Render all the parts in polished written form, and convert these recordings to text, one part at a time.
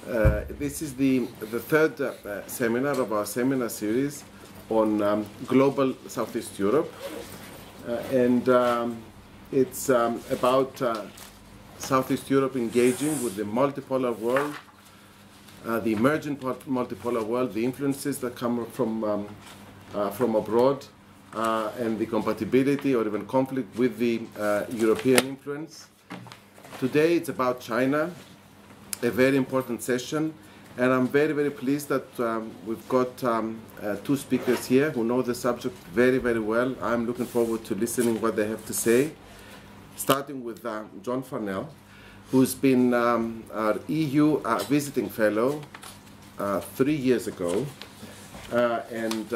This is the third seminar of our seminar series on global Southeast Europe. It's about Southeast Europe engaging with the multipolar world, the emerging multipolar world, the influences that come from abroad, and the compatibility or even conflict with the European influence. Today it's about China, a very important session, and I'm very, very pleased that we've got two speakers here who know the subject very, very well. I'm looking forward to listening what they have to say, starting with John Farnell, who's been our EU visiting fellow 3 years ago, and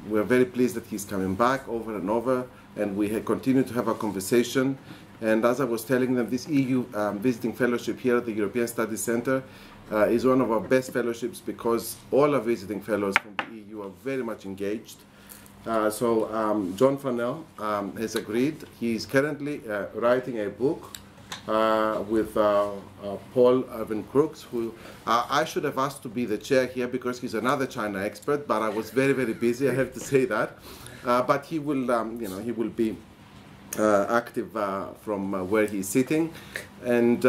we're very pleased that he's coming back over and over, and we continue to have a conversation. And as I was telling them, this EU visiting fellowship here at the European Studies Center is one of our best fellowships because all our visiting fellows from the EU are very much engaged. So John Farnell has agreed. He's currently writing a book with Paul Irvin Crooks, who I should have asked to be the chair here because he's another China expert, but I was very, very busy, I have to say that. But he will, he will be active from where he's sitting, and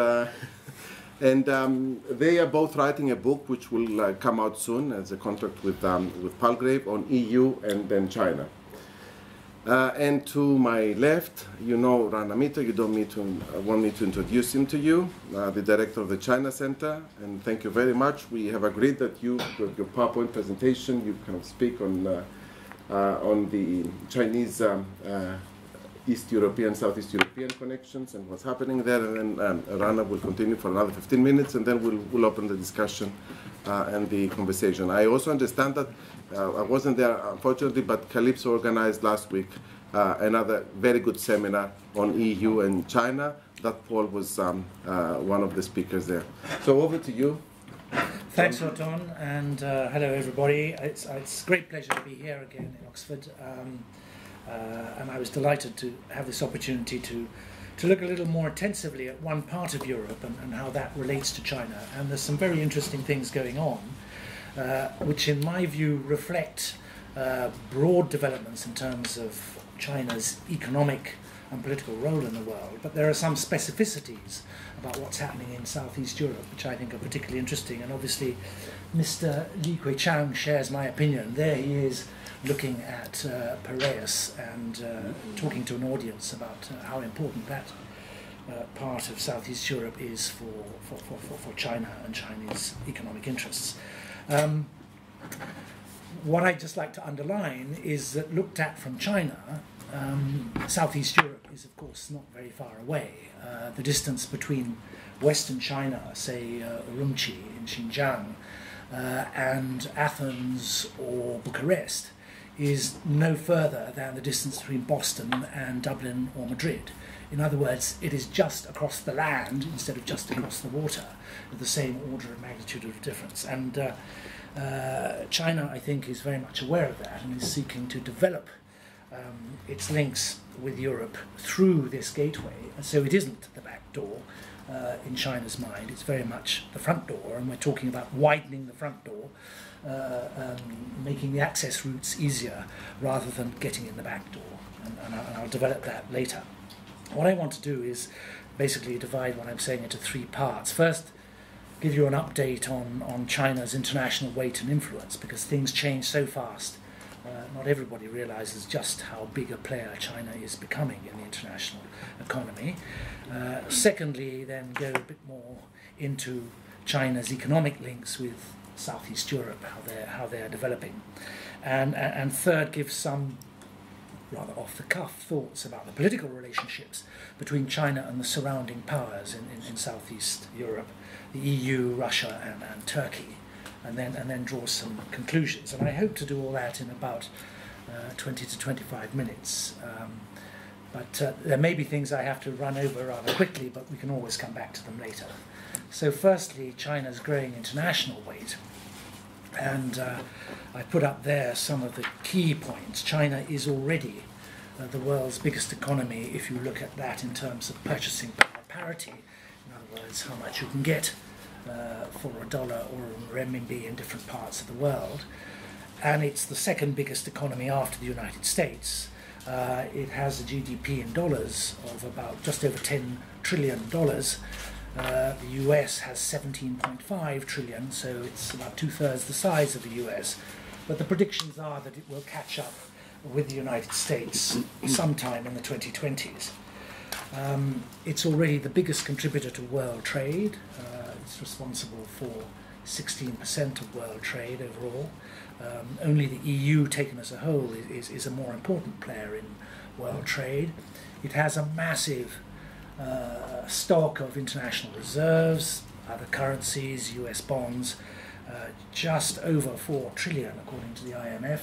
they are both writing a book which will come out soon as a contract with Palgrave on EU and then China. And to my left, you know Rana. You don't want me to introduce him to you, the director of the China Center, and thank you very much. We have agreed that your PowerPoint presentation, you kind of speak on the Chinese East European, Southeast European connections and what's happening there, and then Rana will continue for another 15 minutes, and then we'll open the discussion and the conversation. I also understand that I wasn't there, unfortunately, but Calypso organized last week another very good seminar on EU and China that Paul was one of the speakers there. So over to you. Thanks, Horton, and hello everybody. It's a great pleasure to be here again in Oxford. And I was delighted to have this opportunity to look a little more intensively at one part of Europe and how that relates to China. And there's some very interesting things going on, which in my view reflect broad developments in terms of China's economic and political role in the world. But there are some specificities about what's happening in Southeast Europe, which I think are particularly interesting. And obviously, Mr. Li Keqiang shares my opinion. There he is, looking at Piraeus and talking to an audience about how important that part of Southeast Europe is for China and Chinese economic interests. What I'd just like to underline is that looked at from China, Southeast Europe is of course not very far away. The distance between Western China, say Urumqi in Xinjiang, and Athens or Bucharest is no further than the distance between Boston and Dublin or Madrid. In other words, it is just across the land instead of just across the water, with the same order of magnitude of difference. And China, I think, is very much aware of that and is seeking to develop its links with Europe through this gateway. And so it isn't the back door in China's mind, it's very much the front door, and we're talking about widening the front door, making the access routes easier rather than getting in the back door, and I'll develop that later. What I want to do is basically divide what I'm saying into three parts. First, give you an update on China's international weight and influence, because things change so fast. Not everybody realizes just how big a player China is becoming in the international economy. Secondly, then go a bit more into China's economic links with Southeast Europe, how they're developing, and third, give some rather off-the-cuff thoughts about the political relationships between China and the surrounding powers in Southeast Europe, the EU, Russia, and Turkey, and then draw some conclusions. And I hope to do all that in about 20 to 25 minutes. But there may be things I have to run over rather quickly, but we can always come back to them later. So firstly, China's growing international weight. And I put up there some of the key points. China is already the world's biggest economy if you look at that in terms of purchasing power parity. In other words, how much you can get for a dollar or a renminbi in different parts of the world. And it's the second biggest economy after the United States. It has a GDP in dollars of about just over $10 trillion. The US has 17.5 trillion, so it's about two-thirds the size of the US. But the predictions are that it will catch up with the United States sometime in the 2020s. It's already the biggest contributor to world trade. It's responsible for 16% of world trade overall. Only the EU, taken as a whole, is a more important player in world trade. It has a massive stock of international reserves, other currencies, US bonds, just over 4 trillion according to the IMF.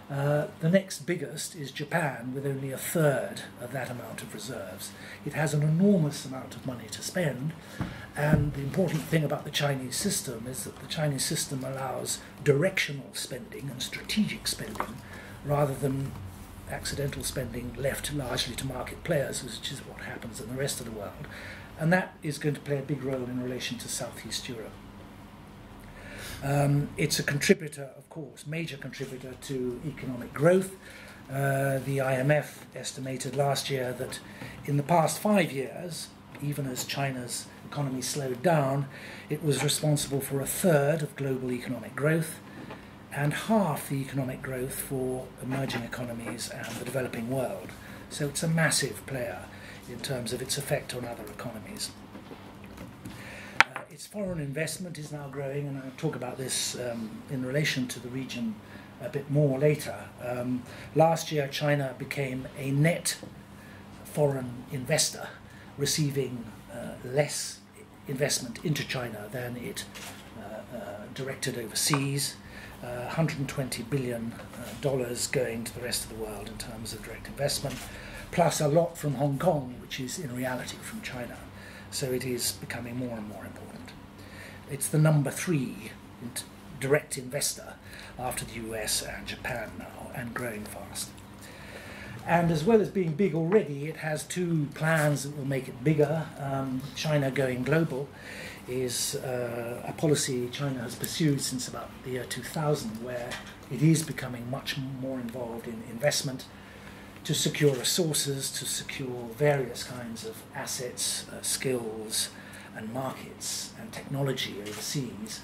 The next biggest is Japan, with only a third of that amount of reserves. It has an enormous amount of money to spend, and the important thing about the Chinese system is that the Chinese system allows directional spending and strategic spending rather than accidental spending left largely to market players, which is what happens in the rest of the world. And that is going to play a big role in relation to Southeast Europe. It's a contributor, of course, major contributor to economic growth. The IMF estimated last year that in the past 5 years, even as China's economy slowed down, it was responsible for a third of global economic growth and half the economic growth for emerging economies and the developing world. So it's a massive player in terms of its effect on other economies. Its foreign investment is now growing, and I'll talk about this in relation to the region a bit more later. Last year, China became a net foreign investor, receiving less investment into China than it directed overseas. $120 billion going to the rest of the world in terms of direct investment, plus a lot from Hong Kong, which is in reality from China. So it is becoming more and more important. It's the number 3 direct investor after the US and Japan now, and growing fast. And as well as being big already, it has 2 plans that will make it bigger. China going global is a policy China has pursued since about the year 2000, where it is becoming much more involved in investment to secure resources, to secure various kinds of assets, skills and markets and technology overseas.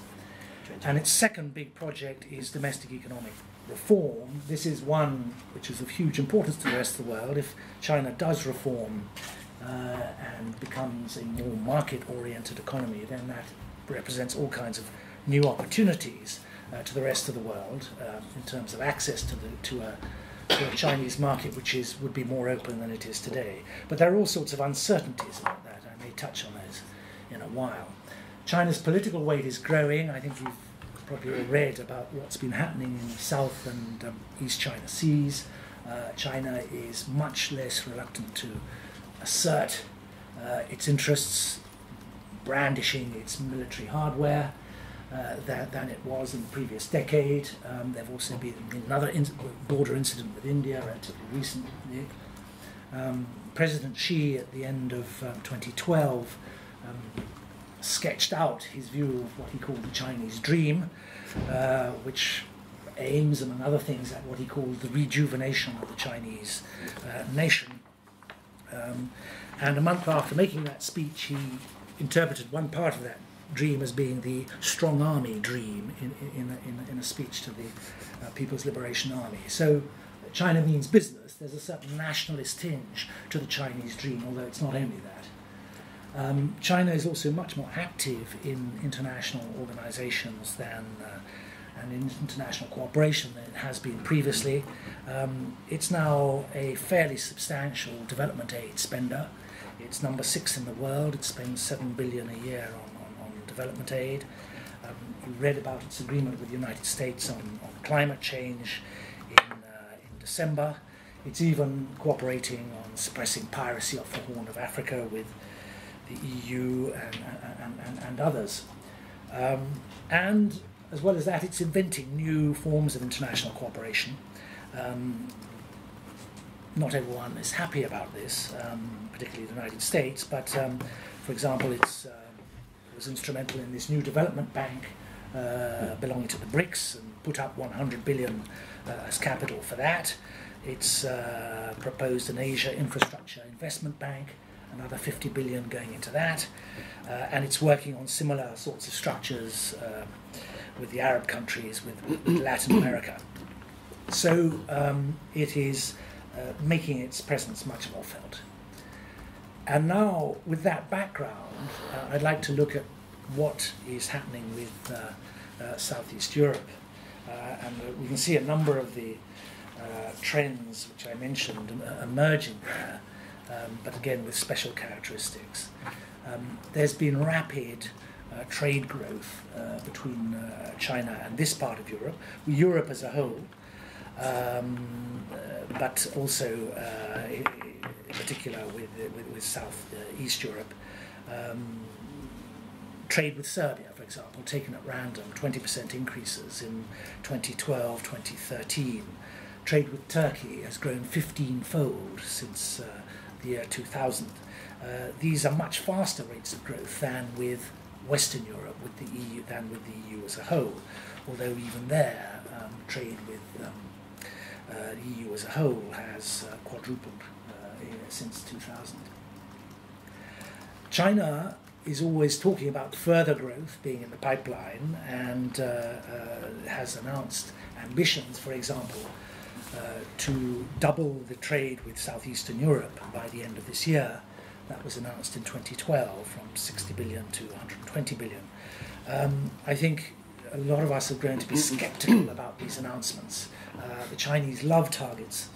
And its second big project is domestic economic reform. This is one which is of huge importance to the rest of the world. If China does reform and becomes a more market-oriented economy, then that represents all kinds of new opportunities to the rest of the world in terms of access to a Chinese market which would be more open than it is today. But there are all sorts of uncertainties about that. I may touch on those in a while. China's political weight is growing. I think you've probably all read about what's been happening in the South and East China Seas. China is much less reluctant to assert its interests, brandishing its military hardware than it was in the previous decade. There have also been another border incident with India relatively recently. President Xi, at the end of 2012, sketched out his view of what he called the Chinese dream, which aims, among other things, at what he called the rejuvenation of the Chinese nation. And a month after making that speech, he interpreted one part of that dream as being the strong army dream in a speech to the People's Liberation Army. So China means business. There's a certain nationalist tinge to the Chinese dream, although it's not only that. China is also much more active in international organizations and in international cooperation than it has been previously. It's now a fairly substantial development aid spender. It's number 6 in the world. It spends $7 billion a year on development aid. You read about its agreement with the United States on climate change in December. It's even cooperating on suppressing piracy off the Horn of Africa with the EU and others. And as well as that, it's inventing new forms of international cooperation. Not everyone is happy about this, particularly the United States, but for example, it was instrumental in this new development bank belonging to the BRICS and put up 100 billion as capital for that. It's proposed an Asia Infrastructure Investment Bank, another 50 billion going into that, and it's working on similar sorts of structures with the Arab countries, with Latin America. So it is making its presence much more felt. And now, with that background, I'd like to look at what is happening with Southeast Europe. And we can see a number of the trends which I mentioned emerging there, but again with special characteristics. There's been rapid trade growth between China and this part of Europe, Europe as a whole, but also in particular with South-East Europe. Trade with Serbia, for example, taken at random, 20% increases in 2012, 2013. Trade with Turkey has grown 15-fold since the year 2000. These are much faster rates of growth than with Western Europe, with the EU, than with the EU as a whole. Although even there, trade with the EU as a whole has quadrupled since 2000. China is always talking about further growth being in the pipeline and has announced ambitions, for example, to double the trade with Southeastern Europe by the end of this year. That was announced in 2012 from 60 billion to 120 billion. I think a lot of us are going to be skeptical about these announcements. The Chinese love targets.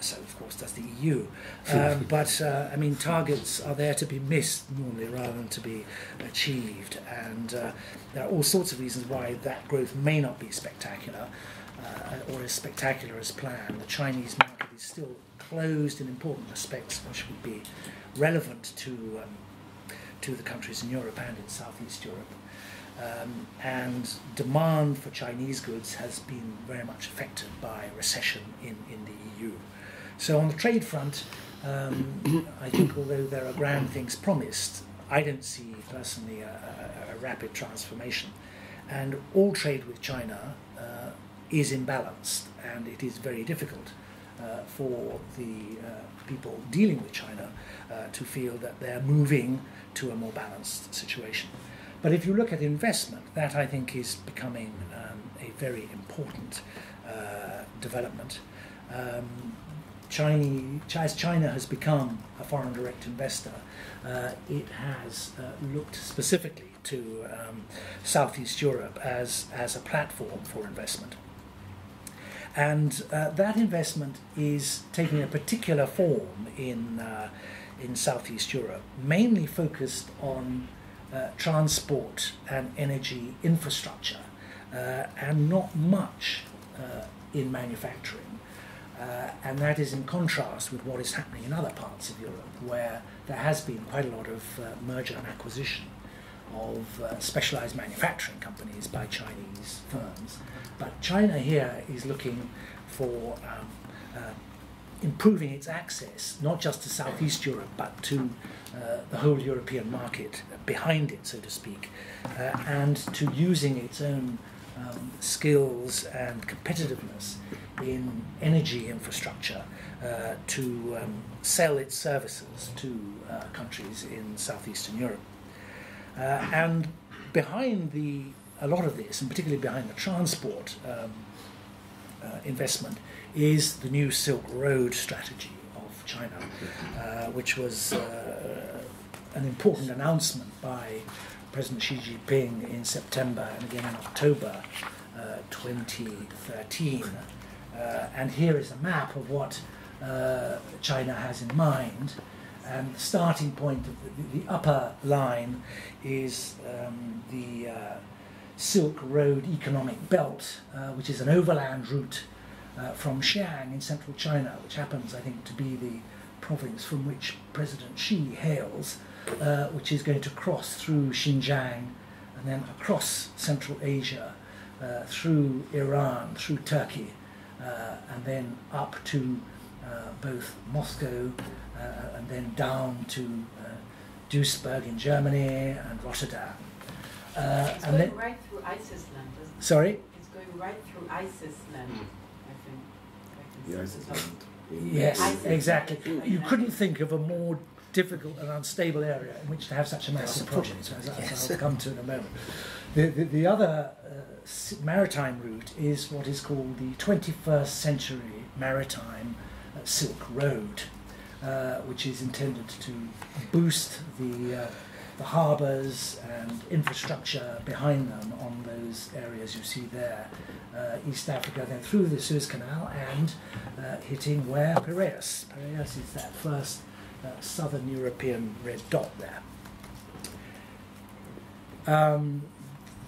So of course does the EU, but I mean targets are there to be missed normally rather than to be achieved, and there are all sorts of reasons why that growth may not be spectacular or as spectacular as planned. The Chinese market is still closed in important respects which would be relevant to the countries in Europe and in Southeast Europe. And demand for Chinese goods has been very much affected by recession in the EU. So on the trade front, I think although there are grand things promised, I don't see personally a rapid transformation. And all trade with China is imbalanced, and it is very difficult for the people dealing with China to feel that they're moving to a more balanced situation. But if you look at investment, that I think is becoming a very important development. As China has become a foreign direct investor, it has looked specifically to Southeast Europe as a platform for investment. And that investment is taking a particular form in Southeast Europe, mainly focused on transport and energy infrastructure, and not much in manufacturing. And that is in contrast with what is happening in other parts of Europe, where there has been quite a lot of merger and acquisition of specialized manufacturing companies by Chinese firms. But China here is looking for improving its access, not just to Southeast Europe, but to the whole European market behind it, so to speak, and to using its own skills and competitiveness in energy infrastructure to sell its services to countries in Southeastern Europe. And behind a lot of this, and particularly behind the transport investment, is the new Silk Road strategy of China, which was an important announcement by President Xi Jinping in September and again in October 2013. And here is a map of what China has in mind. And the starting point of the upper line is the Silk Road economic belt, which is an overland route from Xinjiang in central China, which happens, I think, to be the province from which President Xi hails, which is going to cross through Xinjiang and then across Central Asia, through Iran, through Turkey, and then up to both Moscow and then down to Duisburg in Germany and Rotterdam. It's and going right through ISIS land, isn't it? Sorry? It's going right through ISIS land, I think. The ISIS land. Yes, ISIS. exactly. You couldn't think of a more difficult and unstable area in which to have such a massive project, as I'll come to in a moment. The other maritime route is what is called the 21st Century Maritime Silk Road, which is intended to boost the harbours and infrastructure behind them on those areas you see there. East Africa, then through the Suez Canal and hitting where? Piraeus. Piraeus is that first southern European red dot there.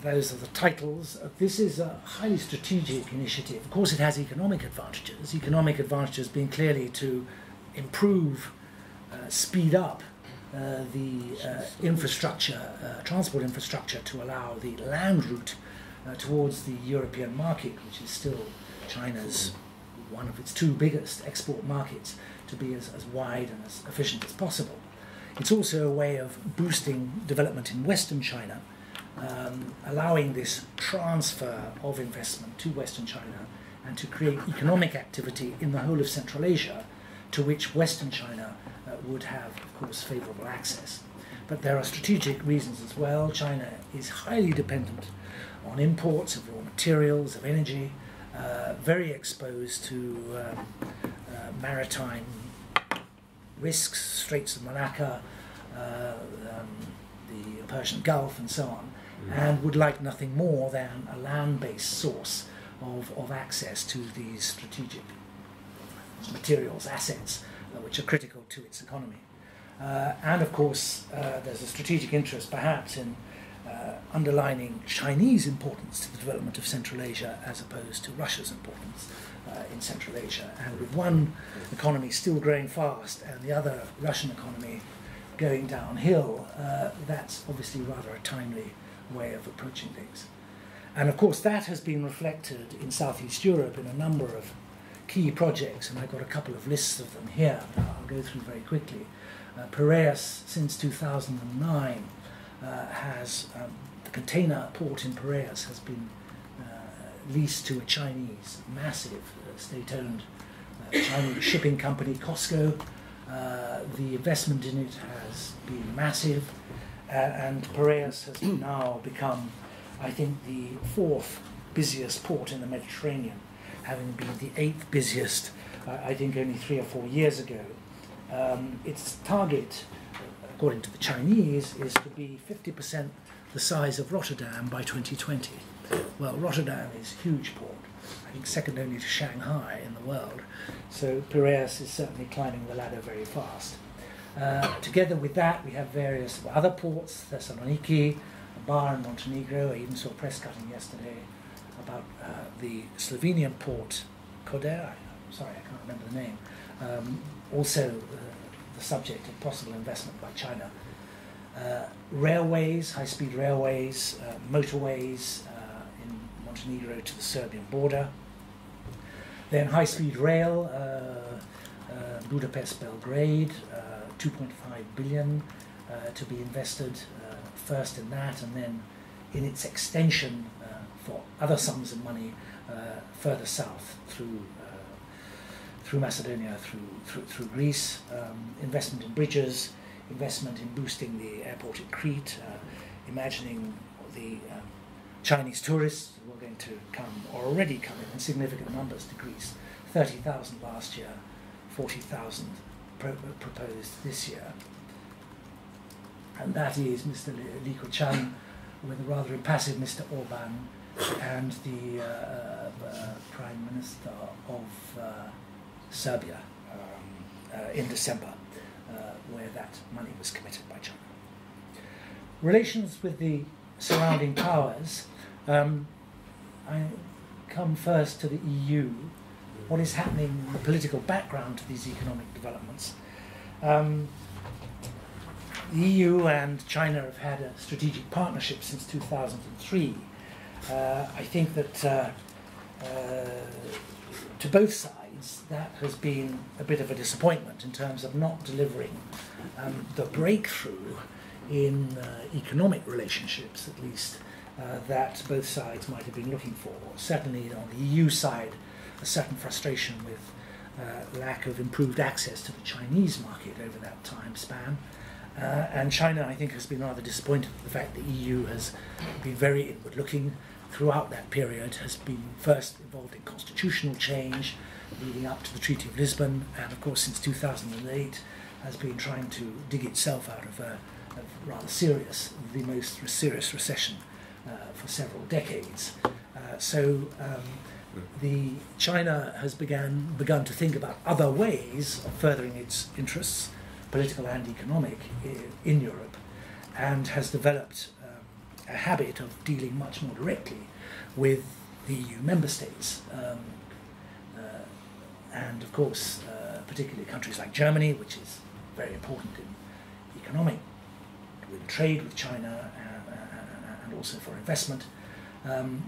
Those are the titles. This is a highly strategic initiative. Of course, it has economic advantages. Economic advantages being clearly to improve, speed up the infrastructure, transport infrastructure, to allow the land route towards the European market, which is still China's one of its two biggest export markets, to be as wide and as efficient as possible. It's also a way of boosting development in Western China, allowing this transfer of investment to Western China and to create economic activity in the whole of Central Asia, to which Western China would have, of course, favourable access. But there are strategic reasons as well. China is highly dependent on imports of raw materials, of energy, very exposed to maritime risks, Straits of Malacca, the Persian Gulf and so on, and would like nothing more than a land-based source of access to these strategic materials, assets, which are critical to its economy. And of course, there's a strategic interest perhaps in underlining Chinese importance to the development of Central Asia as opposed to Russia's importance in Central Asia. And with one economy still growing fast and the other, Russian economy, going downhill, that's obviously rather a timely way of approaching things. And of course that has been reflected in Southeast Europe in a number of key projects, and I've got a couple of lists of them here I'll go through very quickly. Piraeus, since 2009, has the container port in Piraeus has been leased to a Chinese, massive state-owned Chinese shipping company, COSCO. The investment in it has been massive, and Piraeus has now become, I think, the fourth busiest port in the Mediterranean, having been the eighth busiest, I think, only 3 or 4 years ago. Its target, according to the Chinese, is to be 50% the size of Rotterdam by 2020. Well, Rotterdam is a huge port, I think second only to Shanghai in the world, so Piraeus is certainly climbing the ladder very fast. Together with that, we have various other ports, Thessaloniki, Bar in Montenegro. I even saw a press cutting yesterday about the Slovenian port, Koder, sorry, I can't remember the name, also the subject of possible investment by China. Railways, high-speed railways, motorways in Montenegro to the Serbian border. Then high-speed rail, Budapest-Belgrade, 2.5 billion to be invested first in that, and then in its extension for other sums of money further south through Macedonia, through Greece, investment in bridges, investment in boosting the airport at Crete, imagining the Chinese tourists who are going to come, or already coming in significant numbers to Greece, 30,000 last year, 40,000 proposed this year. And that is Mr. Li Keqiang with a rather impassive Mr. Orban and the Prime Minister of Serbia in December, where that money was committed by China. Relations with the surrounding powers. I come first to the EU. What is happening in the political background to these economic developments? The EU and China have had a strategic partnership since 2003. I think that to both sides that has been a bit of a disappointment in terms of not delivering the breakthrough in economic relationships, at least, that both sides might have been looking for. Certainly on the EU side, a certain frustration with lack of improved access to the Chinese market over that time span. And China, I think, has been rather disappointed with the fact the EU has been very inward-looking throughout that period, has been first involved in constitutional change leading up to the Treaty of Lisbon, and of course since 2008 has been trying to dig itself out of a rather serious, the most serious recession for several decades. The China has begun to think about other ways of furthering its interests, political and economic, in Europe, and has developed a habit of dealing much more directly with the EU member states. And of course, particularly countries like Germany, which is very important in economic, with trade with China and also for investment,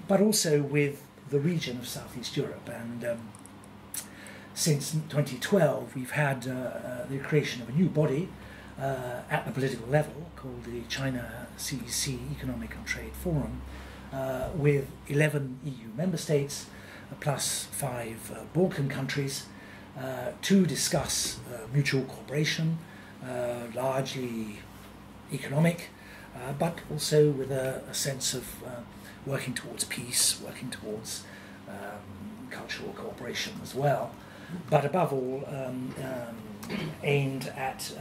but also with the region of Southeast Europe. And since 2012, we've had the creation of a new body at the political level called the China CEC Economic and Trade Forum, with 11 EU member states plus 5 Balkan countries to discuss mutual cooperation, largely economic, but also with a sense of working towards peace, working towards cultural cooperation as well, but above all aimed at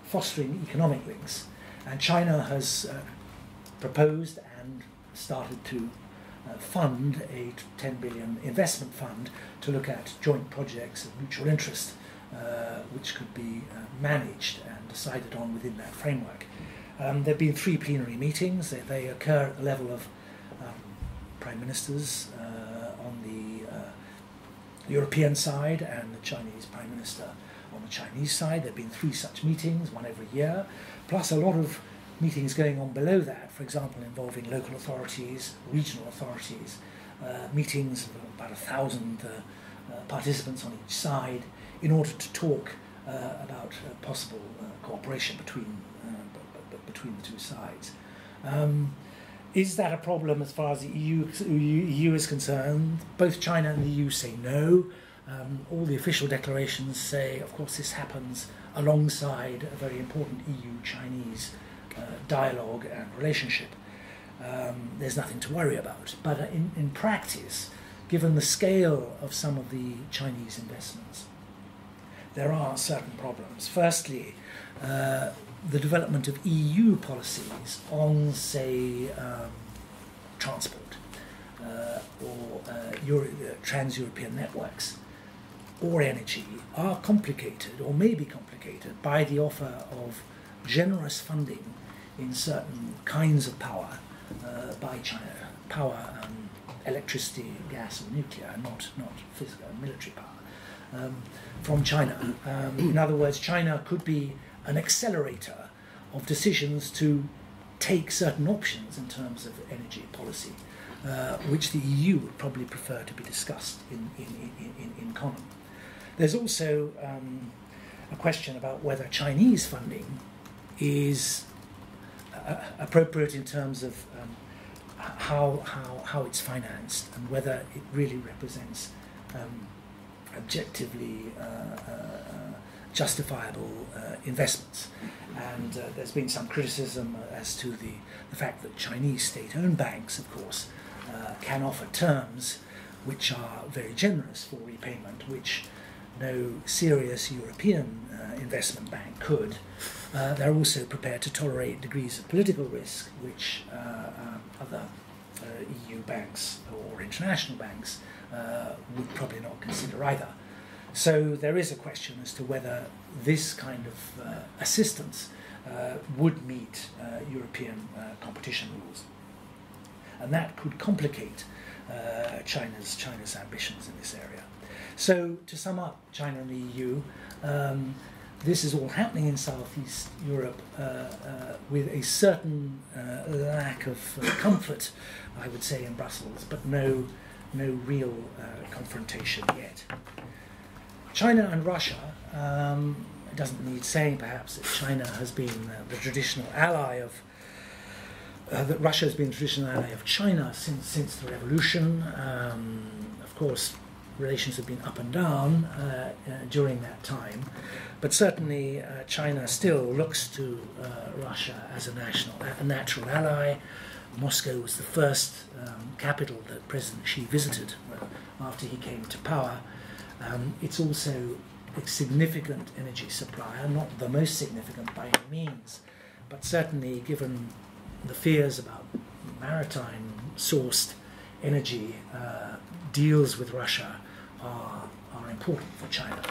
fostering economic links. And China has proposed and started to fund a 10 billion investment fund to look at joint projects of mutual interest, which could be managed and decided on within that framework. There have been 3 plenary meetings. They occur at the level of prime ministers on the European side and the Chinese prime minister on the Chinese side. There have been 3 such meetings, one every year, plus a lot of meetings going on below that, for example, involving local authorities, regional authorities, meetings of about 1,000 participants on each side in order to talk about possible cooperation between the 2 sides. Is that a problem as far as the EU is concerned? Both China and the EU say no. All the official declarations say, of course, this happens alongside a very important EU-Chinese dialogue and relationship. There's nothing to worry about. But in practice, given the scale of some of the Chinese investments, there are certain problems. Firstly, the development of EU policies on, say, transport or trans-European networks or energy are complicated or may be complicated by the offer of generous funding in certain kinds of power by China. Power, electricity, gas and nuclear, not physical and military power from China. In other words, China could be an accelerator of decisions to take certain options in terms of energy policy, which the EU would probably prefer to be discussed in common. There's also a question about whether Chinese funding is appropriate in terms of how it's financed and whether it really represents objectively justifiable investments. And there's been some criticism as to the fact that Chinese state-owned banks, of course, can offer terms which are very generous for repayment, which no serious European investment bank could. They're also prepared to tolerate degrees of political risk, which other EU banks or international banks would probably not consider either. So there is a question as to whether this kind of assistance would meet European competition rules. And that could complicate China's ambitions in this area. So to sum up, China and the EU, this is all happening in Southeast Europe with a certain lack of comfort, I would say, in Brussels, but no real confrontation yet. China and Russia, it doesn't need saying perhaps that China has been the traditional ally of that Russia has been the traditional ally of China since the revolution. Of course, relations have been up and down during that time, but certainly China still looks to Russia as a natural ally. Moscow was the first capital that President Xi visited after he came to power. It's also a significant energy supplier, not the most significant by any means, but certainly given the fears about maritime sourced energy, deals with Russia are important for China.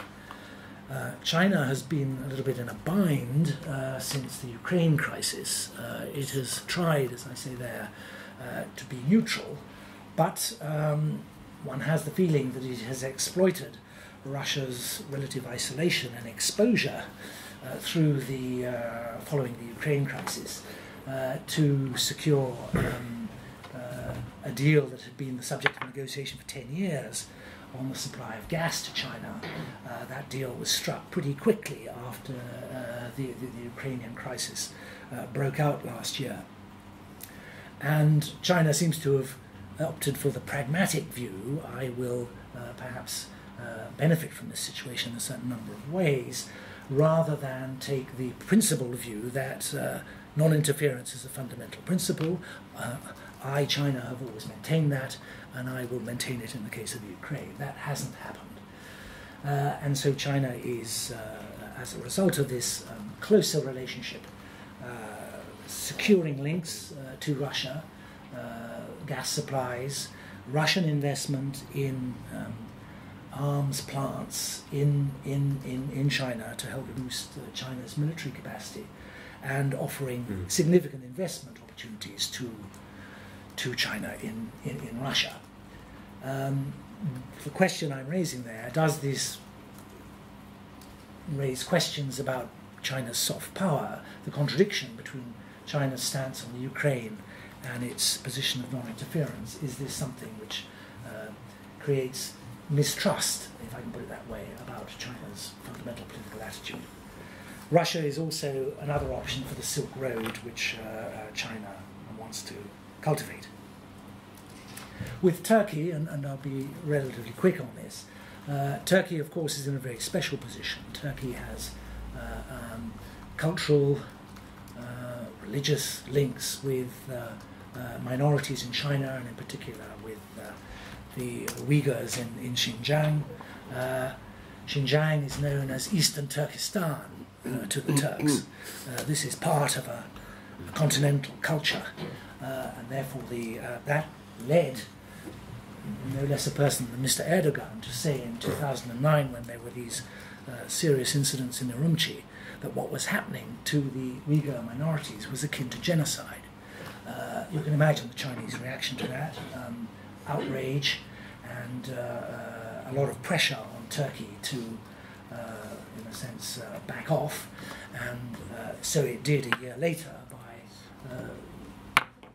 China has been a little bit in a bind since the Ukraine crisis. It has tried, as I say there, to be neutral, but one has the feeling that it has exploited Russia's relative isolation and exposure through the following the Ukraine crisis to secure a deal that had been the subject of negotiation for 10 years on the supply of gas to China. That deal was struck pretty quickly after the Ukrainian crisis broke out last year. And China seems to have opted for the pragmatic view. I will perhaps benefit from this situation in a certain number of ways, rather than take the principled view that non-interference is a fundamental principle. I, China, have always maintained that, and I will maintain it in the case of Ukraine. That hasn't happened. And so China is, as a result of this closer relationship, securing links to Russia, gas supplies, Russian investment in arms plants in China to help boost China's military capacity, and offering significant investment opportunities to China in Russia. The question I'm raising there, does this raise questions about China's soft power, the contradiction between China's stance on the Ukraine and its position of non-interference? Is this something which creates mistrust, if I can put it that way, about China's fundamental political attitude? Russia is also another option for the Silk Road, which China wants to cultivate. With Turkey, and I'll be relatively quick on this, Turkey, of course, is in a very special position. Turkey has cultural, religious links with minorities in China, and in particular with the Uyghurs in Xinjiang. Xinjiang is known as Eastern Turkestan to the Turks. This is part of a continental culture, and therefore that led no less a person than Mr. Erdogan to say in 2009, when there were these serious incidents in Urumqi, that what was happening to the Uyghur minorities was akin to genocide. You can imagine the Chinese reaction to that, outrage, and a lot of pressure on Turkey to, in a sense, back off, and so it did a year later by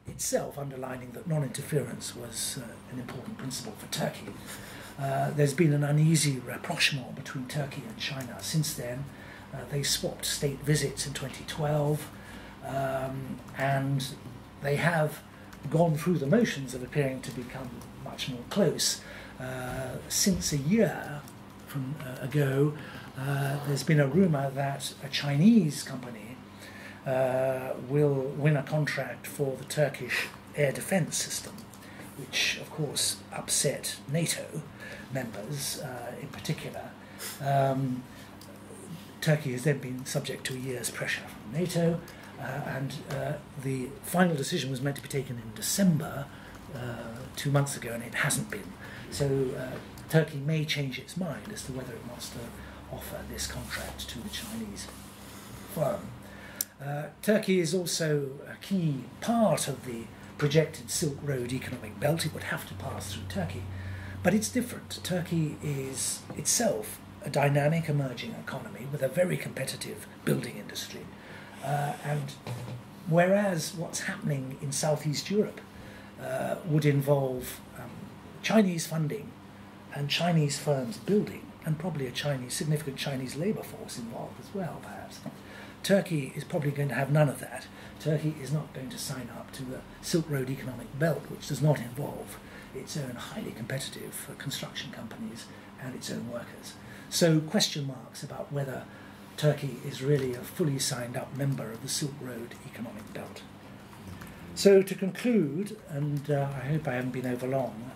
itself underlining that non-interference was an important principle for Turkey. There's been an uneasy rapprochement between Turkey and China since then. They swapped state visits in 2012, and they have gone through the motions of appearing to become much more close. Since a year ago, there's been a rumour that a Chinese company will win a contract for the Turkish air defence system, which of course upset NATO members in particular. Turkey has then been subject to a year's pressure from NATO, and the final decision was meant to be taken in December 2 months ago, and it hasn't been. So Turkey may change its mind as to whether it wants to offer this contract to the Chinese firm. Turkey is also a key part of the projected Silk Road economic belt. It would have to pass through Turkey, but it's different. Turkey is itself a dynamic emerging economy with a very competitive building industry, and whereas what's happening in Southeast Europe would involve Chinese funding and Chinese firms building, and probably a significant Chinese labour force involved as well, perhaps. Turkey is probably going to have none of that. Turkey is not going to sign up to the Silk Road economic belt, which does not involve its own highly competitive construction companies and its own workers. So question marks about whether Turkey is really a fully signed up member of the Silk Road economic belt. So to conclude, and I hope I haven't been over long,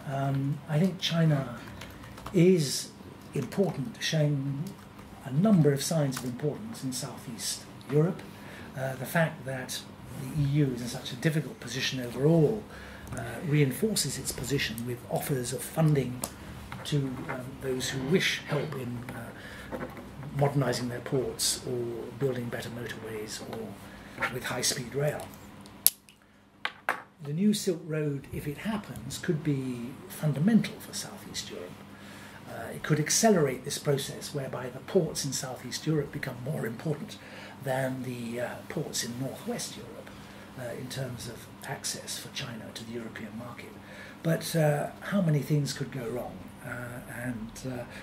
I think China is important, showing a number of signs of importance in Southeast Europe. The fact that the EU is in such a difficult position overall reinforces its position with offers of funding to those who wish help in modernising their ports or building better motorways or with high-speed rail. The new Silk Road, if it happens, could be fundamental for Southeast Europe. It could accelerate this process whereby the ports in Southeast Europe become more important than the ports in Northwest Europe in terms of access for China to the European market. But how many things could go wrong?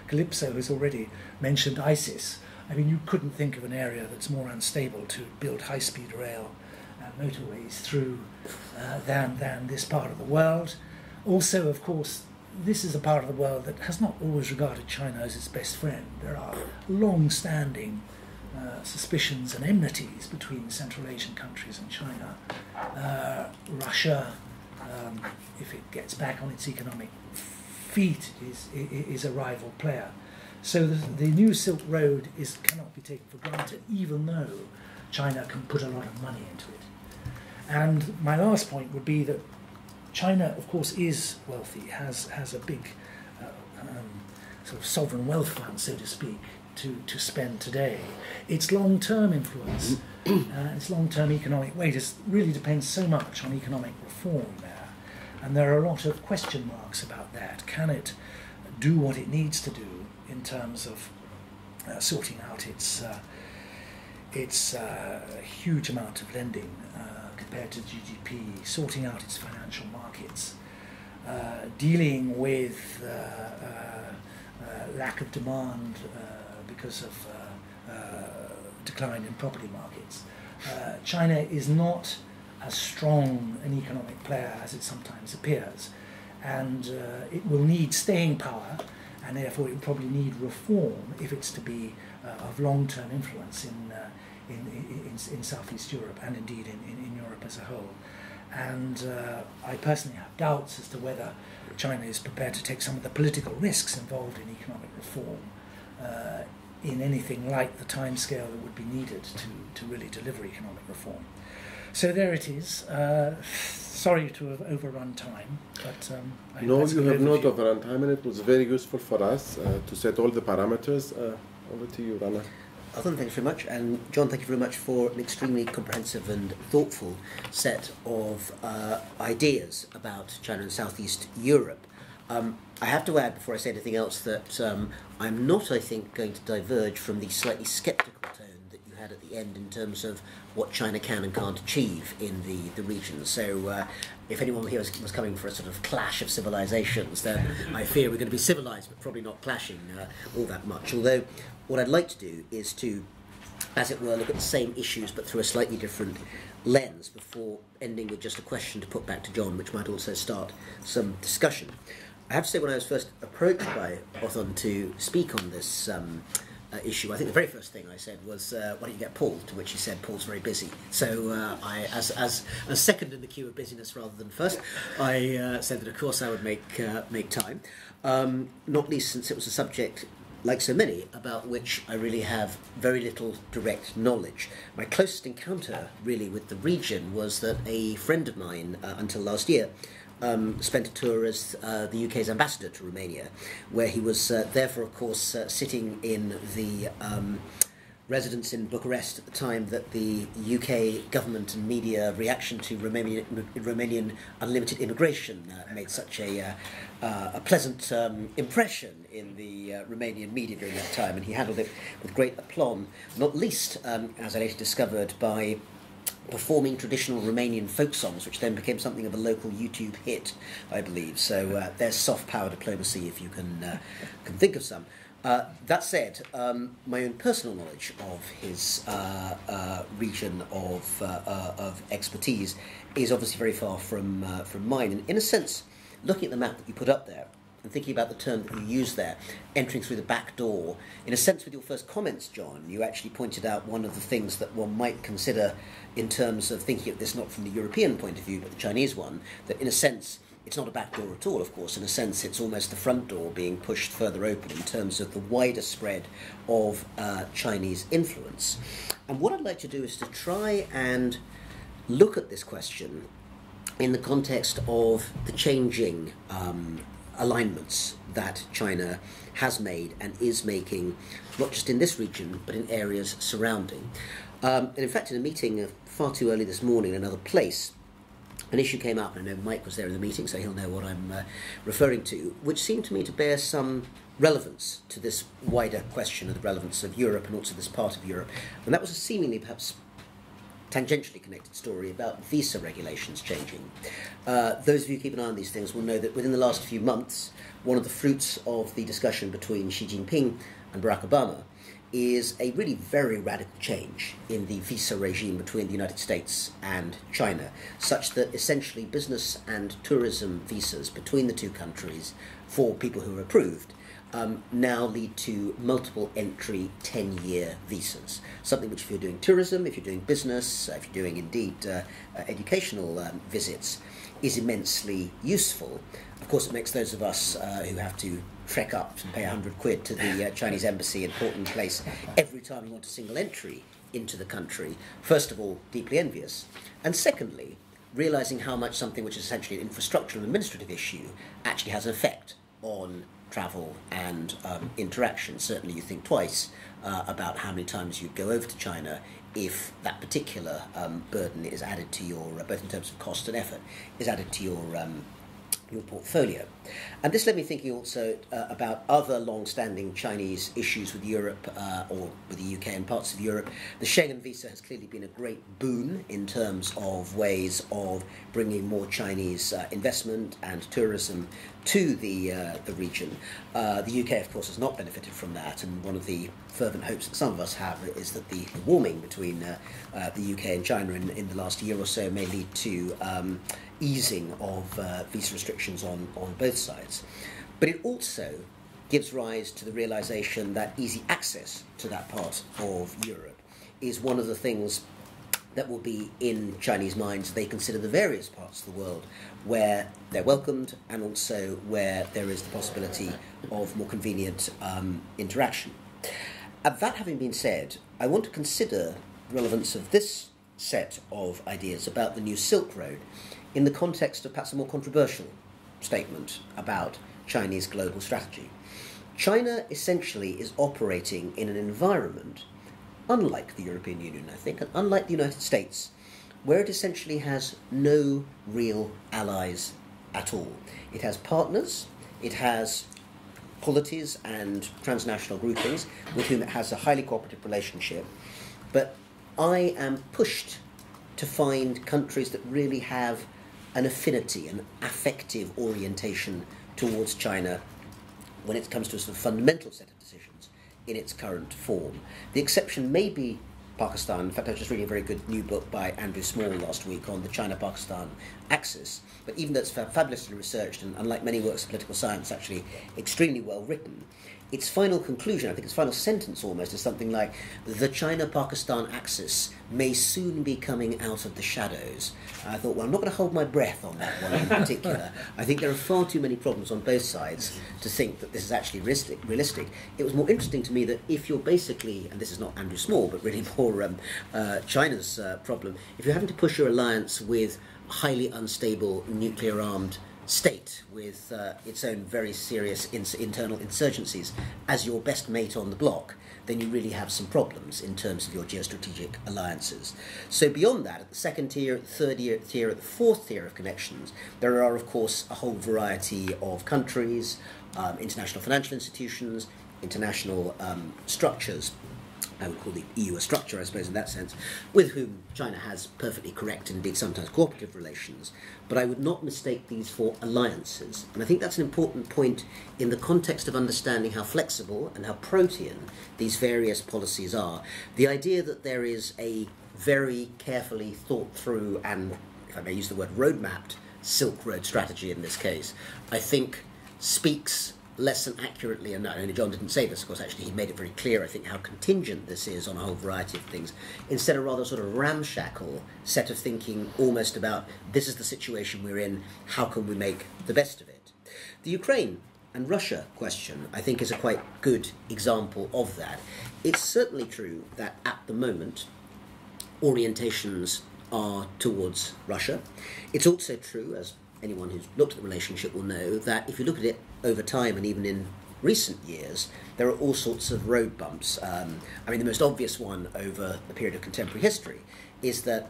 Calypso has already mentioned ISIS. I mean, you couldn't think of an area that's more unstable to build high-speed rail motorways through than this part of the world. Also, of course, this is a part of the world that has not always regarded China as its best friend. There are long-standing suspicions and enmities between Central Asian countries and China. Russia, if it gets back on its economic feet, is a rival player. So the new Silk Road cannot be taken for granted, even though China can put a lot of money into it. And my last point would be that China, of course, is wealthy, has a big sort of sovereign wealth fund, so to speak, to spend today. Its long-term influence, its long-term economic weight really depends so much on economic reform there. And there are a lot of question marks about that. Can it do what it needs to do in terms of sorting out its huge amount of lending compared to GDP, sorting out its financial markets, dealing with lack of demand because of decline in property markets. China is not as strong an economic player as it sometimes appears, and it will need staying power, and therefore it will probably need reform if it's to be of long-term influence in Southeast Europe and indeed in Europe as a whole. And I personally have doubts as to whether China is prepared to take some of the political risks involved in economic reform in anything like the timescale that would be needed to really deliver economic reform. So there it is. Sorry to have overrun time, but no, you have not overrun time, and it was very useful for us to set all the parameters. Over to you, Rana. Thank you very much, and John, thank you very much for an extremely comprehensive and thoughtful set of ideas about China and Southeast Europe. I have to add, before I say anything else, that I'm not, I think, going to diverge from the slightly sceptical tone that you had at the end in terms of what China can and can't achieve in the region. So if anyone here was coming for a sort of clash of civilizations, then I fear we're going to be civilized, but probably not clashing all that much. Although what I'd like to do is to, as it were, look at the same issues but through a slightly different lens before ending with just a question to put back to John, which might also start some discussion. I have to say, when I was first approached by Othon to speak on this issue, I think the very first thing I said was, why don't you get Paul? To which he said, Paul's very busy. So I, as second in the queue of busyness rather than first, I said that of course I would make time, not least since it was a subject, like so many, about which I really have very little direct knowledge. My closest encounter really with the region was that a friend of mine, until last year, spent a tour as the UK's ambassador to Romania, where he was therefore, of course, sitting in the residence in Bucharest at the time that the UK government and media reaction to Romanian unlimited immigration made such a pleasant impression in the Romanian media during that time, and he handled it with great aplomb, not least, as I later discovered, by performing traditional Romanian folk songs, which then became something of a local YouTube hit, I believe. So there's soft power diplomacy, if you can think of some. That said, my own personal knowledge of his region of expertise is obviously very far from mine. And in a sense, looking at the map that you put up there and thinking about the term that you used there, entering through the back door, in a sense with your first comments, John, you actually pointed out one of the things that one might consider in terms of thinking of this not from the European point of view, but the Chinese one, that in a sense, it's not a back door at all, of course. In a sense, it's almost the front door being pushed further open in terms of the wider spread of Chinese influence. And what I'd like to do is to try and look at this question in the context of the changing alignments that China has made and is making, not just in this region, but in areas surrounding. And in fact, in a meeting far too early this morning in another place, an issue came up, and I know Mike was there in the meeting, so he'll know what I'm referring to, which seemed to me to bear some relevance to this wider question of the relevance of Europe and also this part of Europe. And that was a seemingly perhaps tangentially connected story about visa regulations changing. Those of you who keep an eye on these things will know that within the last few months, one of the fruits of the discussion between Xi Jinping and Barack Obama is a really very radical change in the visa regime between the United States and China, such that essentially business and tourism visas between the two countries for people who are approved now lead to multiple entry 10-year visas, something which if you're doing tourism, if you're doing business, if you're doing indeed educational visits, is immensely useful. Of course, it makes those of us who have to trek up and pay £100 to the Chinese embassy in Portland Place every time we want a single entry into the country, first of all, deeply envious, and secondly, realising how much something which is essentially an infrastructural and administrative issue actually has an effect on travel and interaction. Certainly you think twice about how many times you'd go over to China if that particular burden is added to your, both in terms of cost and effort, is added to your portfolio. And this led me thinking also about other long-standing Chinese issues with Europe or with the UK and parts of Europe. The Schengen visa has clearly been a great boon in terms of ways of bringing more Chinese investment and tourism to the region. The UK, of course, has not benefited from that, and one of the fervent hopes that some of us have is that the warming between the UK and China in the last year or so may lead to easing of visa restrictions on both sides. But it also gives rise to the realisation that easy access to that part of Europe is one of the things that will be in Chinese minds. They consider the various parts of the world where they're welcomed and also where there is the possibility of more convenient interaction. That having been said, I want to consider the relevance of this set of ideas about the new Silk Road in the context of perhaps a more controversial statement about Chinese global strategy. China essentially is operating in an environment unlike the European Union, I think, and unlike the United States, where it essentially has no real allies at all. It has partners, it has polities and transnational groupings with whom it has a highly cooperative relationship, but I am pushed to find countries that really have an affinity, an affective orientation towards China when it comes to a sort of fundamental set of decisions in its current form. The exception may be Pakistan. In fact, I was just reading a very good new book by Andrew Small last week on the China-Pakistan axis. But even though it's fabulously researched and, unlike many works of political science, actually extremely well written, its final conclusion, I think its final sentence almost, is something like, the China-Pakistan axis may soon be coming out of the shadows. I thought, well, I'm not going to hold my breath on that one in particular. I think there are far too many problems on both sides to think that this is actually realistic. It was more interesting to me that if you're basically, and this is not Andrew Small, but really more China's problem, if you're having to push your alliance with a highly unstable nuclear-armed state with its own very serious internal insurgencies as your best mate on the block, then you really have some problems in terms of your geostrategic alliances. So beyond that, at the second tier, at the third tier, at the fourth tier of connections, there are, of course, a whole variety of countries, international financial institutions, international structures, I would call the EU a structure, I suppose, in that sense, with whom China has perfectly correct and indeed sometimes cooperative relations. But I would not mistake these for alliances. And I think that's an important point in the context of understanding how flexible and how protean these various policies are. The idea that there is a very carefully thought through and, if I may use the word, road-mapped Silk Road strategy in this case, I think speaks less than accurately, and not only John didn't say this, of course, actually he made it very clear, I think, how contingent this is on a whole variety of things, instead of rather sort of ramshackle set of thinking almost about this is the situation we're in, how can we make the best of it. The Ukraine and Russia question, I think, is a quite good example of that. It's certainly true that at the moment, orientations are towards Russia. It's also true, as anyone who's looked at the relationship will know, that if you look at it over time and even in recent years, there are all sorts of road bumps. I mean, the most obvious one over the period of contemporary history is that,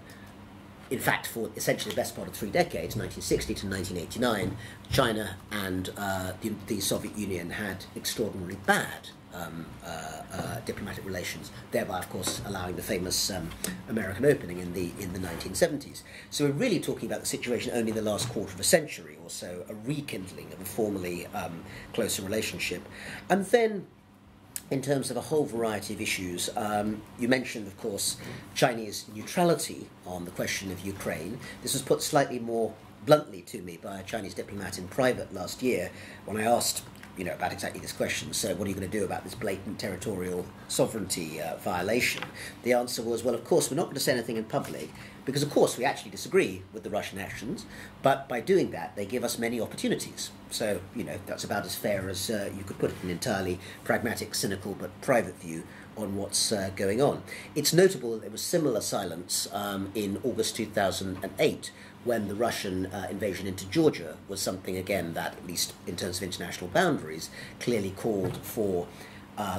in fact, for essentially the best part of 3 decades, 1960 to 1989, China and the Soviet Union had extraordinarily bad diplomatic relations, thereby, of course, allowing the famous American opening in the 1970s. So we're really talking about the situation only in the last quarter of a century or so, a rekindling of a formerly closer relationship. And then, in terms of a whole variety of issues, you mentioned, of course, Chinese neutrality on the question of Ukraine. This was put slightly more bluntly to me by a Chinese diplomat in private last year when I asked, about exactly this question. So what are you going to do about this blatant territorial sovereignty violation? The answer was, well, of course, we're not going to say anything in public because, of course, we actually disagree with the Russian actions, but by doing that, they give us many opportunities. So, that's about as fair as you could put it, an entirely pragmatic, cynical, but private view on what's going on. It's notable that there was similar silence in August 2008 when the Russian invasion into Georgia was something, again, that, at least in terms of international boundaries, clearly called for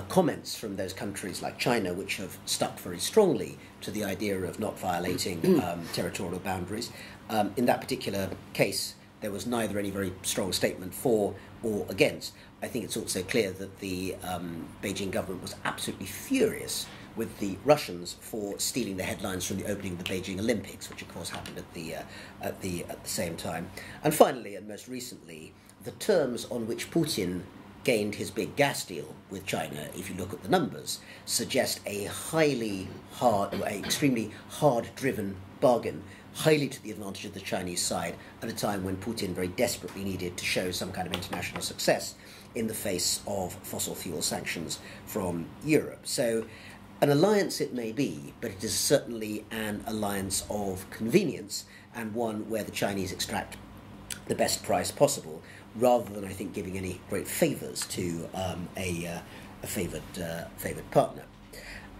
comments from those countries like China, which have stuck very strongly to the idea of not violating territorial boundaries. In that particular case, there was neither any very strong statement for or against. I think it's also clear that the Beijing government was absolutely furious with the Russians for stealing the headlines from the opening of the Beijing Olympics, which of course happened at the same time. And finally, and most recently, the terms on which Putin gained his big gas deal with China, if you look at the numbers, suggest a extremely hard-driven bargain, highly to the advantage of the Chinese side at a time when Putin very desperately needed to show some kind of international success in the face of fossil fuel sanctions from Europe. So an alliance it may be, but it is certainly an alliance of convenience and one where the Chinese extract the best price possible, rather than, I think, giving any great favours to a favoured partner.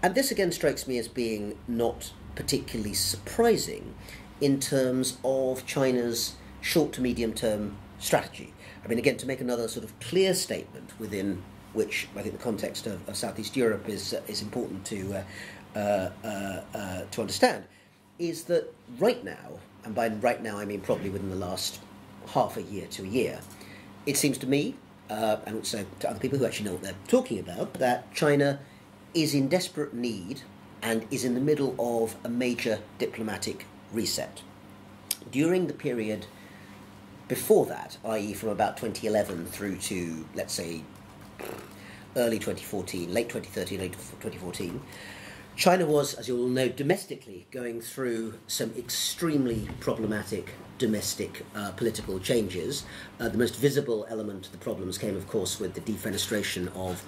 And this again strikes me as being not particularly surprising in terms of China's short to medium term strategy. I mean, again, to make another sort of clear statement within which I think the context of Southeast Europe is important to understand, is that right now, and by right now I mean probably within the last half a year to a year, it seems to me, and also to other people who actually know what they're talking about, that China is in desperate need and is in the middle of a major diplomatic reset. During the period before that, i.e. from about 2011 through to, let's say, early 2014, late 2013, late 2014, China was, as you all know, domestically going through some extremely problematic domestic political changes. The most visible element of the problems came, of course, with the defenestration of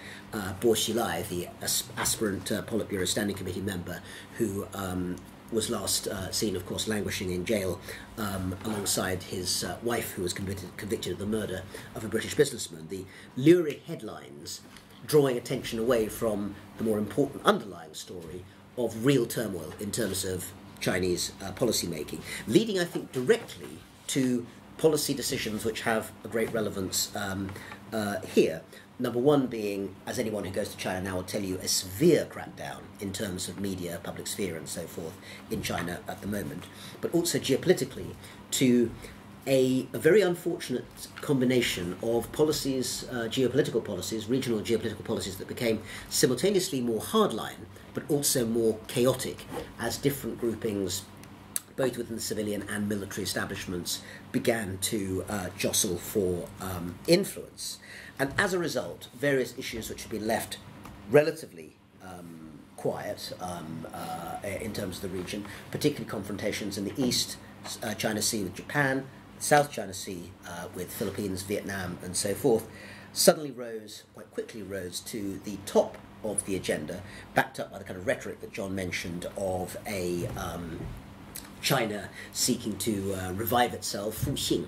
Bo Xilai, the aspirant Politburo Standing Committee member who was last seen, of course, languishing in jail alongside his wife, who was convicted of the murder of a British businessman. The lurid headlines drawing attention away from the more important underlying story of real turmoil in terms of Chinese policy making, leading, I think, directly to policy decisions which have a great relevance here. Number one being, as anyone who goes to China now will tell you, a severe crackdown in terms of media, public sphere and so forth in China at the moment, but also geopolitically to a very unfortunate combination of policies, geopolitical policies, regional geopolitical policies that became simultaneously more hardline but also more chaotic as different groupings, both within the civilian and military establishments, began to jostle for influence. And as a result, various issues which have been left relatively quiet in terms of the region, particularly confrontations in the East China Sea with Japan, South China Sea with Philippines, Vietnam, and so forth, suddenly quite quickly rose to the top of the agenda, backed up by the kind of rhetoric that John mentioned of a China seeking to revive itself, fuxing,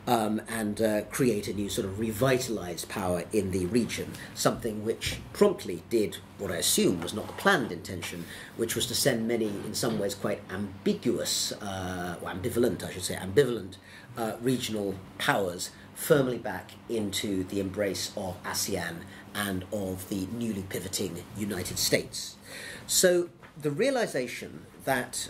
and create a new sort of revitalized power in the region, something which promptly did what I assume was not the planned intention, which was to send many, in some ways, quite ambiguous, ambivalent regional powers firmly back into the embrace of ASEAN and of the newly pivoting United States. So the realization that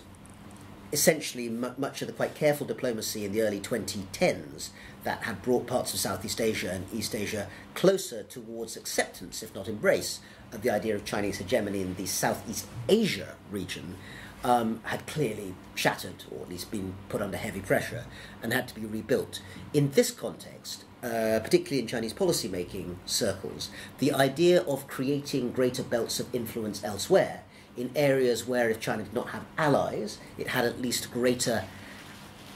essentially much of the quite careful diplomacy in the early 2010s that had brought parts of Southeast Asia and East Asia closer towards acceptance, if not embrace, of the idea of Chinese hegemony in the Southeast Asia region had clearly shattered, or at least been put under heavy pressure, and had to be rebuilt. In this context, particularly in Chinese policy-making circles, the idea of creating greater belts of influence elsewhere, in areas where if China did not have allies, it had at least greater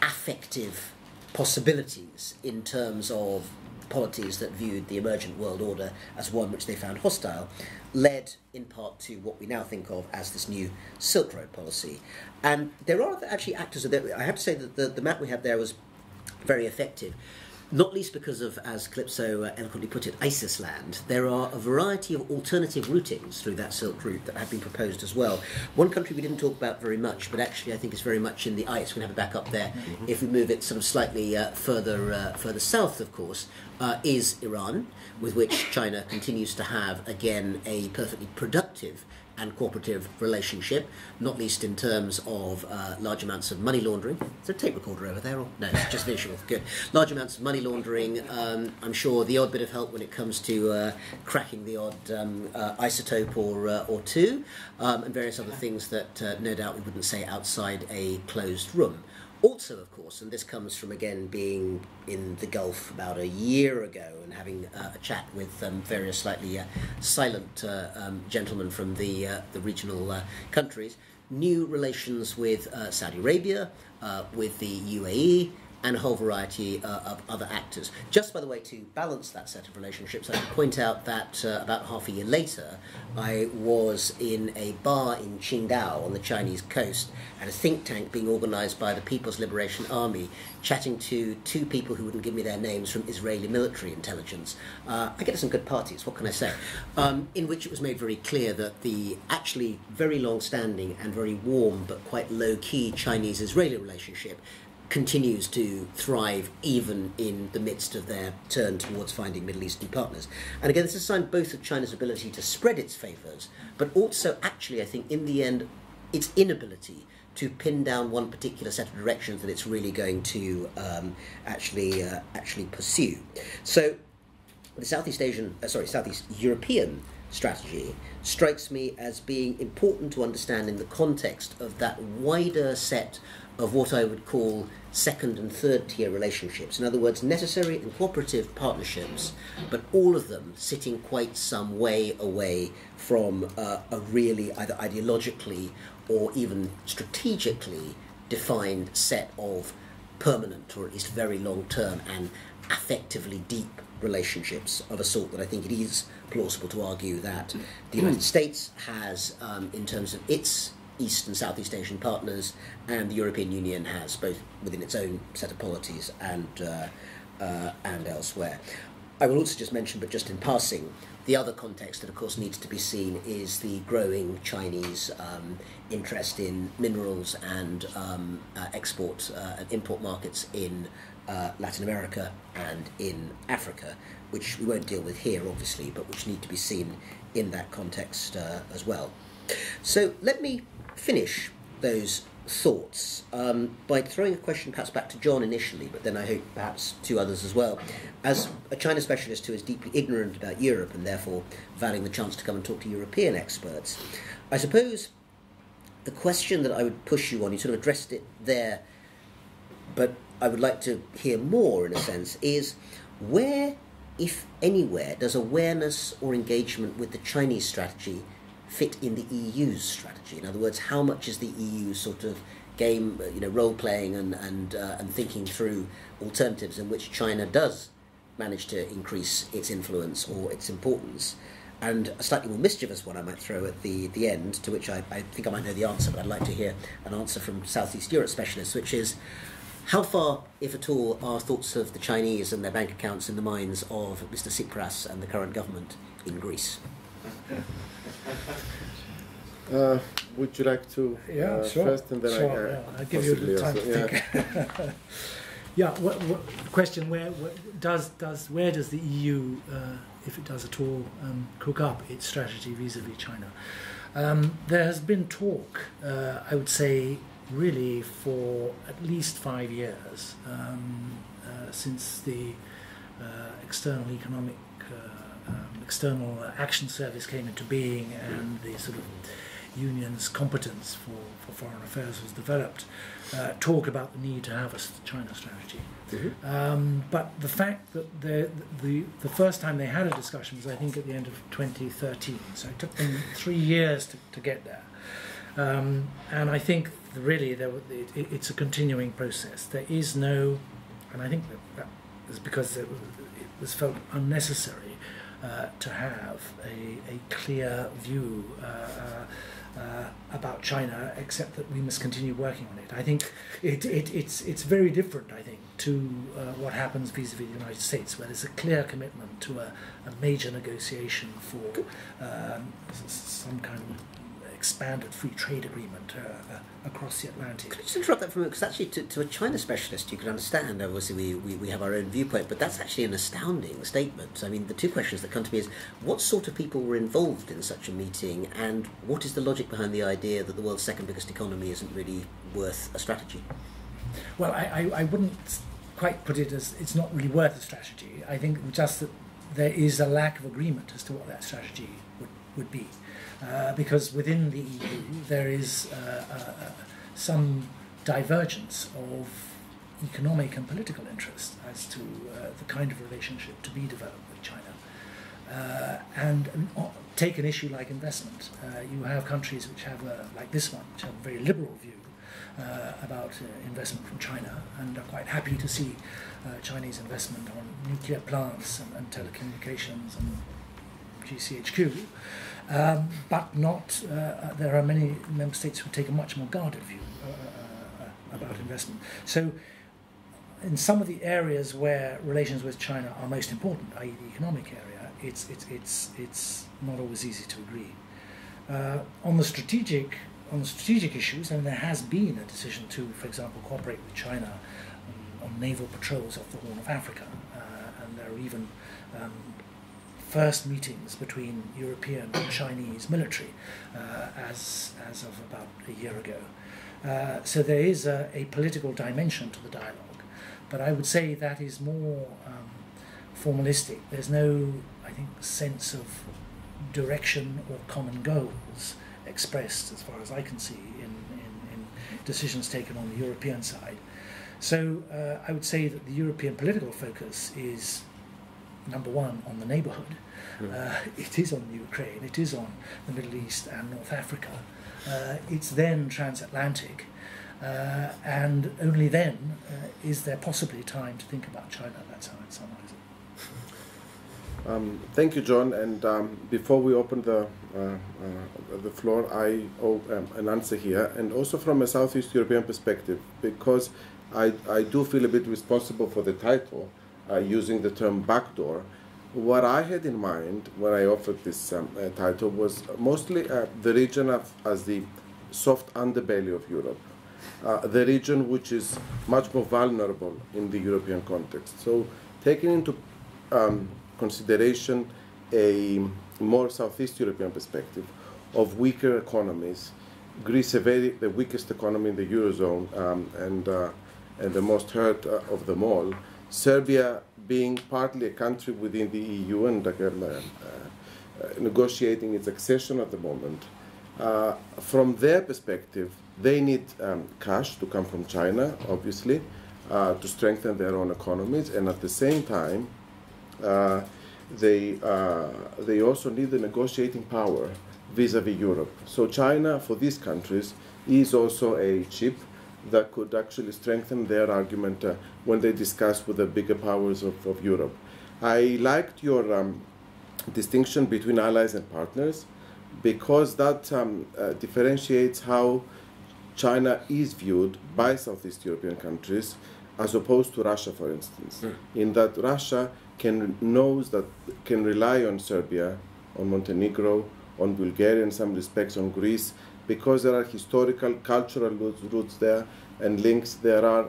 affective possibilities in terms of polities that viewed the emergent world order as one which they found hostile, led in part to what we now think of as this new Silk Road policy. And there are actually actors, I have to say that the map we have there was very effective, not least because of, as Calypso eloquently put it, ISIS land. There are a variety of alternative routings through that Silk Route that have been proposed as well. One country we didn't talk about very much, but actually I think is very much in the ice. We can have it back up there. If we move it sort of slightly further south, of course, is Iran, with which China continues to have, again, a perfectly productive and cooperative relationship, not least in terms of large amounts of money laundering. Is there a tape recorder over there? Or? No, it's just visual. Good. Large amounts of money laundering. I'm sure the odd bit of help when it comes to cracking the odd isotope or two, and various other things that no doubt we wouldn't say outside a closed room. Also, of course, and this comes from, again, being in the Gulf about a year ago and having a chat with various slightly silent gentlemen from the regional countries, new relations with Saudi Arabia, with the UAE, and a whole variety of other actors. Just, by the way, to balance that set of relationships, I should point out that about half a year later, I was in a bar in Qingdao on the Chinese coast at a think tank being organised by the People's Liberation Army, chatting to two people who wouldn't give me their names from Israeli military intelligence. I get to some good parties, what can I say? In which it was made very clear that the actually very long-standing and very warm but quite low-key Chinese-Israeli relationship continues to thrive even in the midst of their turn towards finding Middle Eastern partners. And again, this is a sign both of China's ability to spread its favours, but also actually, I think, in the end, its inability to pin down one particular set of directions that it's really going to actually pursue. So the Southeast European strategy strikes me as being important to understand in the context of that wider set of what I would call second and third tier relationships. In other words, necessary and cooperative partnerships, but all of them sitting quite some way away from a really either ideologically or even strategically defined set of permanent or at least very long-term and affectively deep relationships of a sort that I think it is plausible to argue that the United States has in terms of its East and Southeast Asian partners, and the European Union has, both within its own set of policies and elsewhere. I will also just mention, but just in passing, the other context that of course needs to be seen is the growing Chinese interest in minerals and export and import markets in Latin America and in Africa, which we won't deal with here obviously, but which need to be seen in that context as well. So let me finish those thoughts by throwing a question perhaps back to John initially, but then I hope perhaps two others as well. As a China specialist who is deeply ignorant about Europe and therefore valuing the chance to come and talk to European experts, I suppose the question that I would push you on, you sort of addressed it there, but I would like to hear more in a sense, is where, if anywhere, does awareness or engagement with the Chinese strategy fit in the EU's strategy? In other words, how much is the EU sort of game, role playing and thinking through alternatives in which China does manage to increase its influence or its importance? And a slightly more mischievous one I might throw at the end, to which I think I might know the answer, but I'd like to hear an answer from Southeast Europe specialists, which is, how far, if at all, are thoughts of the Chinese and their bank accounts in the minds of Mr. Tsipras and the current government in Greece? Would you like to sure. first, and then I'll give you a little time to think. Question: where does the EU, if it does at all, cook up its strategy vis-à-vis China? There has been talk, I would say, really for at least 5 years since the External Action Service came into being and the sort of union's competence for foreign affairs was developed, talk about the need to have a China strategy. Mm-hmm. But the fact that the first time they had a discussion was, I think, at the end of 2013. So it took them 3 years to get there. And I think really it's a continuing process. There is no, and I think that is because it was felt unnecessary to have a clear view about China, except that we must continue working on it. I think it's very different, I think, to what happens vis-à-vis the United States, where there's a clear commitment to a major negotiation for some kind of expanded free trade agreement across the Atlantic. Could I just interrupt that for a moment? Because actually to a China specialist you can understand, obviously we have our own viewpoint, but that's actually an astounding statement. I mean, the two questions that come to me is, what sort of people were involved in such a meeting, and what is the logic behind the idea that the world's second biggest economy isn't really worth a strategy? Well, I wouldn't quite put it as it's not really worth a strategy. I think just that there is a lack of agreement as to what that strategy would be. Because within the EU there is some divergence of economic and political interest as to the kind of relationship to be developed with China. And take an issue like investment. You have countries which have, like this one, which have a very liberal view about investment from China and are quite happy to see Chinese investment on nuclear plants and telecommunications and GCHQ. But not. There are many member states who take a much more guarded view about investment. So, in some of the areas where relations with China are most important, i.e., the economic area, it's not always easy to agree. On the strategic issues, and there has been a decision to, for example, cooperate with China on naval patrols off the Horn of Africa, and there are even first meetings between European and Chinese military as of about a year ago. So there is a political dimension to the dialogue, but I would say that is more formalistic. There's no, I think, sense of direction or common goals expressed, as far as I can see, in decisions taken on the European side. So I would say that the European political focus is, number one, on the neighbourhood. It is on Ukraine, it is on the Middle East and North Africa. It's then transatlantic, and only then is there possibly time to think about China. That's how I'd summarize it. Thank you, John. And before we open the floor, I owe an answer here, and also from a Southeast European perspective, because I do feel a bit responsible for the title, using the term backdoor. What I had in mind when I offered this title was mostly the region as the soft underbelly of Europe, the region which is much more vulnerable in the European context. So taking into consideration a more Southeast European perspective of weaker economies Greece, the weakest economy in the Eurozone, and the most hurt of them all. Serbia being partly a country within the EU and negotiating its accession at the moment. From their perspective, they need cash to come from China, obviously, to strengthen their own economies, and at the same time, they also need the negotiating power vis-à-vis Europe. So China, for these countries, is also a chip that could actually strengthen their argument when they discuss with the bigger powers of Europe. I liked your distinction between allies and partners, because that differentiates how China is viewed by Southeast European countries as opposed to Russia, for instance. In that Russia can rely on Serbia, on Montenegro, on Bulgaria, in some respects on Greece, because there are historical, cultural roots there and links. There are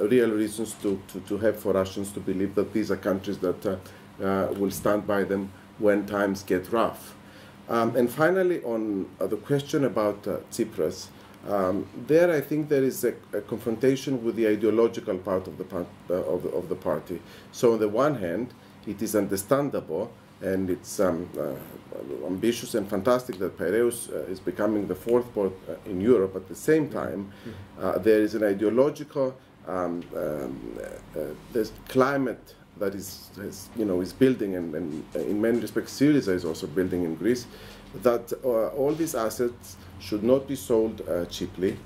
real reasons to have for Russians to believe that these are countries that will stand by them when times get rough. And finally, on the question about Tsipras, there I think there is a confrontation with the ideological part of the party. So on the one hand, it is understandable and it's ambitious and fantastic that Piraeus is becoming the fourth port in Europe. At the same time, there is an ideological there's climate that is building, and in many respects Syriza is also building in Greece, that all these assets should not be sold cheaply,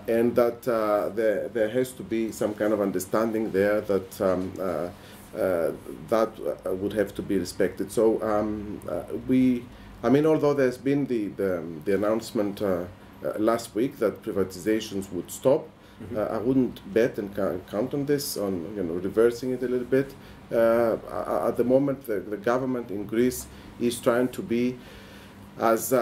and that there has to be some kind of understanding there that that would have to be respected. So although there's been the announcement last week that privatizations would stop, I wouldn't bet and count on this, on reversing it a little bit. At the moment, the government in Greece is trying to be as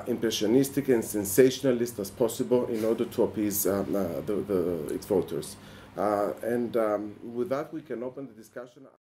impressionistic and sensationalist as possible in order to appease its voters. And with that, we can open the discussion.